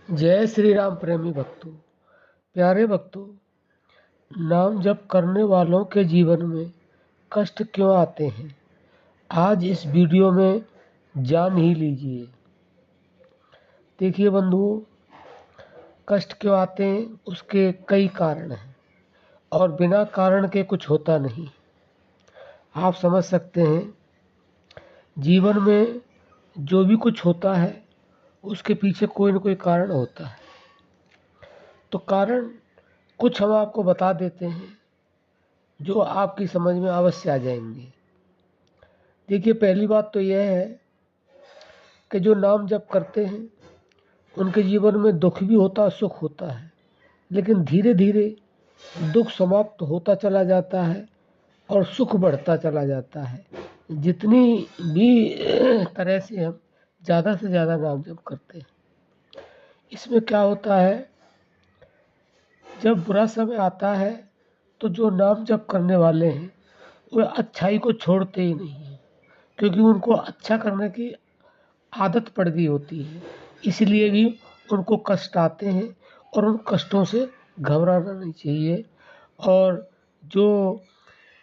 जय श्री राम प्रेमी भक्तों, प्यारे भक्तों। नाम जप करने वालों के जीवन में कष्ट क्यों आते हैं, आज इस वीडियो में जान ही लीजिए। देखिए बंधुओं, कष्ट क्यों आते हैं उसके कई कारण हैं और बिना कारण के कुछ होता नहीं। आप समझ सकते हैं, जीवन में जो भी कुछ होता है उसके पीछे कोई न कोई कारण होता है। तो कारण कुछ हम आपको बता देते हैं जो आपकी समझ में अवश्य आ जाएंगे। देखिए, पहली बात तो यह है कि जो नाम जप करते हैं उनके जीवन में दुख भी होता है, सुख होता है, लेकिन धीरे धीरे दुख समाप्त होता चला जाता है और सुख बढ़ता चला जाता है। जितनी भी तरह से हम ज़्यादा से ज़्यादा नाम जप करते हैं, इसमें क्या होता है, जब बुरा समय आता है तो जो नाम जप करने वाले हैं वे अच्छाई को छोड़ते ही नहीं हैं, क्योंकि उनको अच्छा करने की आदत पड़ गई होती है। इसलिए भी उनको कष्ट आते हैं और उन कष्टों से घबराना नहीं चाहिए। और जो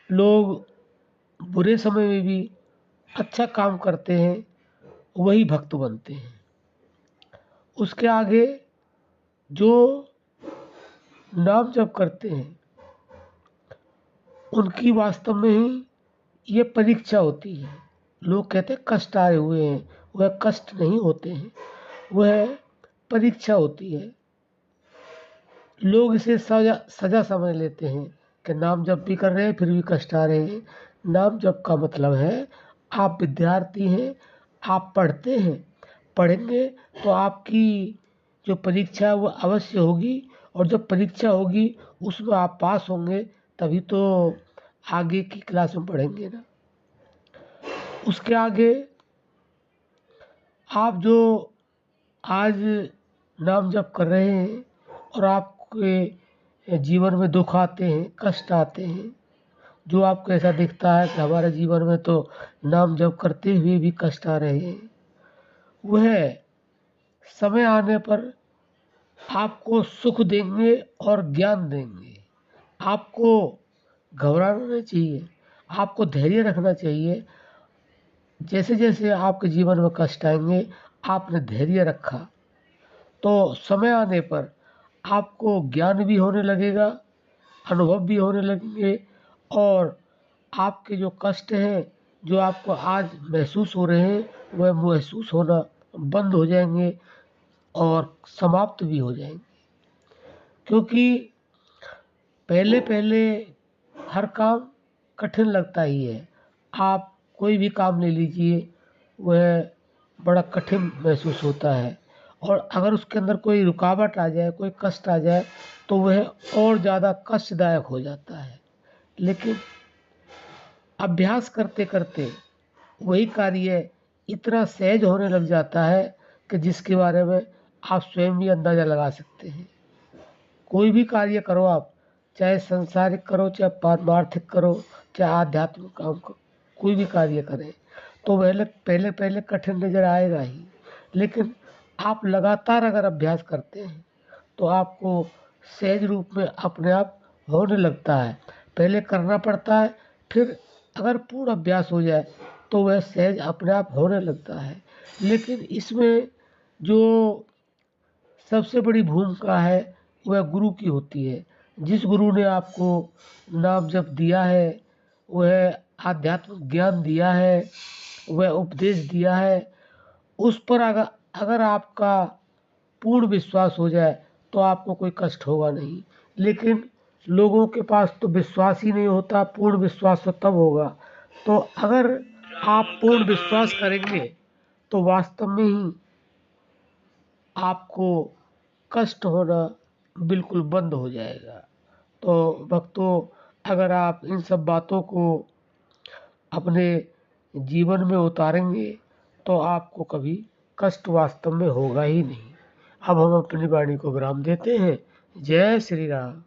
लोग बुरे समय में भी अच्छा काम करते हैं वही भक्त बनते हैं। उसके आगे जो नाम जप करते हैं उनकी वास्तव में ही ये परीक्षा होती है। लोग कहते हैं कष्ट आए हुए हैं, वह कष्ट नहीं होते हैं, वह परीक्षा होती है। लोग इसे सजा सजा समझ लेते हैं कि नाम जप भी कर रहे हैं फिर भी कष्ट आ रहे हैं। नाम जप का मतलब है, आप विद्यार्थी हैं, आप पढ़ते हैं, पढ़ेंगे तो आपकी जो परीक्षा है वो अवश्य होगी, और जब परीक्षा होगी उसमें आप पास होंगे तभी तो आगे की क्लास में पढ़ेंगे ना। उसके आगे आप जो आज नाम जप कर रहे हैं और आपके जीवन में दुख आते हैं, कष्ट आते हैं, जो आपको ऐसा दिखता है कि हमारे जीवन में तो नाम जप करते हुए भी कष्ट आ रहे हैं, वह समय आने पर आपको सुख देंगे और ज्ञान देंगे। आपको घबराना नहीं चाहिए, आपको धैर्य रखना चाहिए। जैसे जैसे आपके जीवन में कष्ट आएंगे, आपने धैर्य रखा तो समय आने पर आपको ज्ञान भी होने लगेगा, अनुभव भी होने लगेंगे, और आपके जो कष्ट हैं जो आपको आज महसूस हो रहे हैं वह महसूस होना बंद हो जाएंगे और समाप्त भी हो जाएंगे। क्योंकि पहले पहले हर काम कठिन लगता ही है। आप कोई भी काम ले लीजिए, वह बड़ा कठिन महसूस होता है, और अगर उसके अंदर कोई रुकावट आ जाए, कोई कष्ट आ जाए तो वह और ज़्यादा कष्टदायक हो जाता है। लेकिन अभ्यास करते करते वही कार्य इतना सहज होने लग जाता है कि जिसके बारे में आप स्वयं भी अंदाज़ा लगा सकते हैं। कोई भी कार्य करो आप, चाहे संसारिक करो, चाहे पारमार्थिक करो, चाहे आध्यात्मिक काम करो, कोई भी कार्य करें तो पहले पहले पहले कठिन नज़र आएगा ही। लेकिन आप लगातार अगर अभ्यास करते हैं तो आपको सहज रूप में अपने आप होने लगता है। पहले करना पड़ता है, फिर अगर पूर्ण अभ्यास हो जाए तो वह सहज अपने आप होने लगता है। लेकिन इसमें जो सबसे बड़ी भूमिका है वह गुरु की होती है। जिस गुरु ने आपको नाम जप दिया है, वह आध्यात्मिक ज्ञान दिया है, वह उपदेश दिया है, उस पर अगर अगर आपका पूर्ण विश्वास हो जाए तो आपको कोई कष्ट होगा नहीं। लेकिन लोगों के पास तो विश्वास ही नहीं होता, पूर्ण विश्वास तो तब होगा। तो अगर आप पूर्ण विश्वास करेंगे तो वास्तव में ही आपको कष्ट होना बिल्कुल बंद हो जाएगा। तो भक्तों, अगर आप इन सब बातों को अपने जीवन में उतारेंगे तो आपको कभी कष्ट वास्तव में होगा ही नहीं। अब हम अपनी वाणी को विराम देते हैं। जय श्री राम।